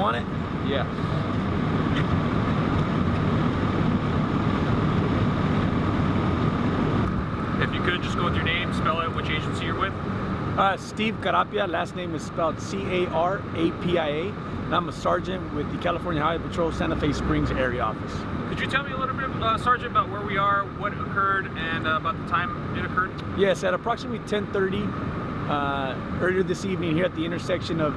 want it? Yes. If you could, just go with your name, spell it, which agency you're with. Steve Carapia, last name is spelled C-A-R-A-P-I-A, and I'm a sergeant with the California Highway Patrol Santa Fe Springs area office. Could you tell me a little bit, Sergeant, about where we are, what occurred, and about the time it occurred? Yes, at approximately 10:30 earlier this evening here at the intersection of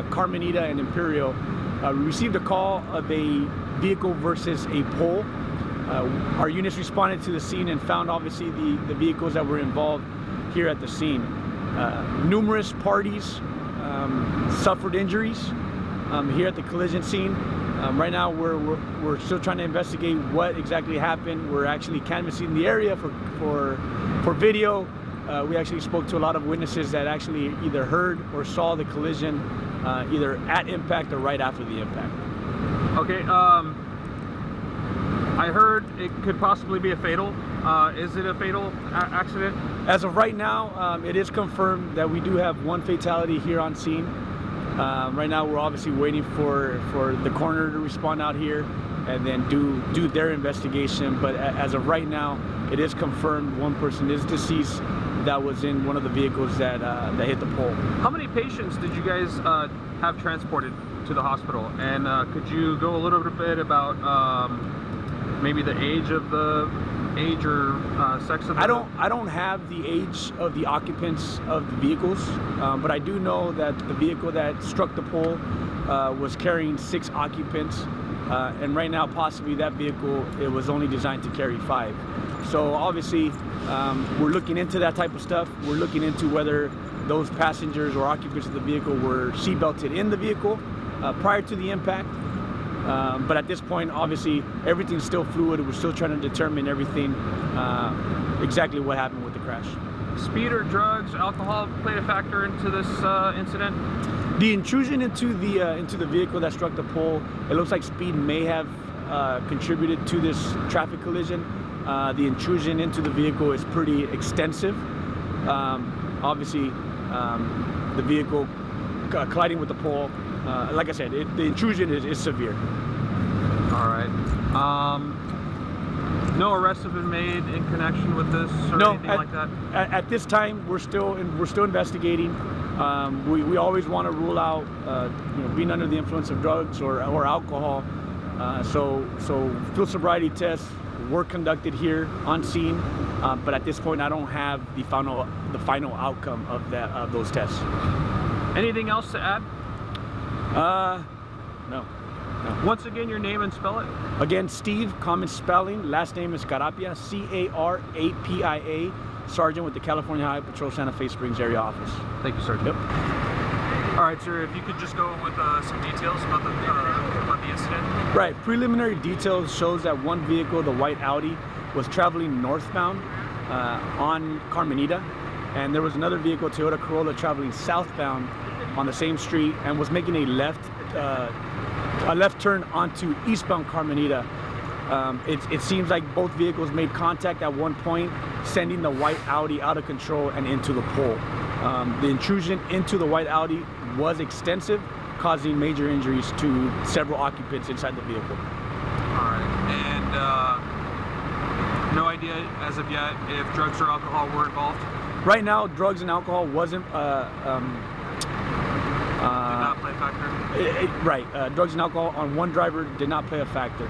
Carmenita and Imperial, we received a call of a vehicle versus a pole. Our units responded to the scene and found obviously the vehicles that were involved here at the scene. Numerous parties suffered injuries here at the collision scene. Right now we're still trying to investigate what exactly happened. We're actually canvassing the area for video. We actually spoke to a lot of witnesses that actually either heard or saw the collision either at impact or right after the impact. Okay, I heard it could possibly be a fatal. Is it a fatal accident? As of right now, it is confirmed that we do have one fatality here on scene. Right now, we're obviously waiting for the coroner to respond out here and then do their investigation. But as of right now, it is confirmed one person is deceased that was in one of the vehicles that hit the pole. How many patients did you guys have transported to the hospital? And could you go a little bit about maybe the age or sex of the... I don't have the age of the occupants of the vehicles, but I do know that the vehicle that struck the pole was carrying 6 occupants, and right now possibly that vehicle, it was only designed to carry 5. So obviously we're looking into that type of stuff. We're looking into whether those passengers or occupants of the vehicle were seatbelted in the vehicle prior to the impact. But at this point, obviously, everything's still fluid. We're still trying to determine everything, exactly what happened with the crash. Speed or drugs, alcohol played a factor into this incident? The intrusion into the vehicle that struck the pole, it looks like speed may have contributed to this traffic collision. The intrusion into the vehicle is pretty extensive. Obviously, the vehicle colliding with the pole, like I said, the intrusion is severe. All right. No arrests have been made in connection with this or anything like that? At this time, we're still investigating. We always want to rule out being under the influence of drugs or alcohol. So field sobriety tests were conducted here on scene, but at this point, I don't have the final outcome of those tests. Anything else to add? No. Once again, your name and spell it. Again, Steve, common spelling. Last name is Carapia, C-A-R-A-P-I-A, sergeant with the California Highway Patrol Santa Fe Springs area office. Thank you, Sergeant. Yep. All right, sir. If you could just go with some details about the incident. Right. Preliminary details shows that one vehicle, the white Audi, was traveling northbound on Carmenita, and there was another vehicle, Toyota Corolla, traveling southbound on the same street and was making a left turn onto eastbound Carmenita. It seems like both vehicles made contact at one point, sending the white Audi out of control and into the pole. The intrusion into the white Audi was extensive, causing major injuries to several occupants inside the vehicle. All right. And no idea as of yet if drugs or alcohol were involved? Right now, drugs and alcohol wasn't did not play a factor? Right. Drugs and alcohol on one driver did not play a factor.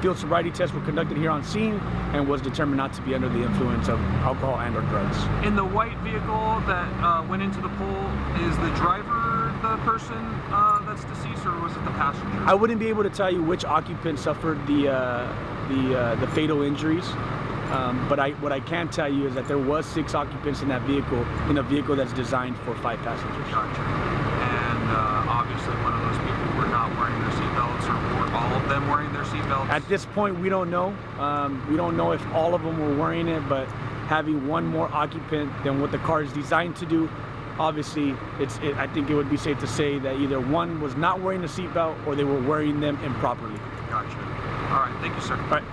Field sobriety tests were conducted here on scene and was determined not to be under the influence of alcohol and or drugs. In the white vehicle that went into the pole, is the driver the person that's deceased, or was it the passenger? I wouldn't be able to tell you which occupant suffered the fatal injuries. But what I can tell you is that there was 6 occupants in that vehicle, in a vehicle that's designed for 5 passengers. Gotcha. And obviously one of those people were not wearing their seatbelts, or were all of them wearing their seatbelts? At this point, we don't know. We don't know if all of them were wearing it, but having one more occupant than what the car is designed to do, obviously, I think it would be safe to say that either one was not wearing a seatbelt or they were wearing them improperly. Gotcha. All right. Thank you, sir. All right.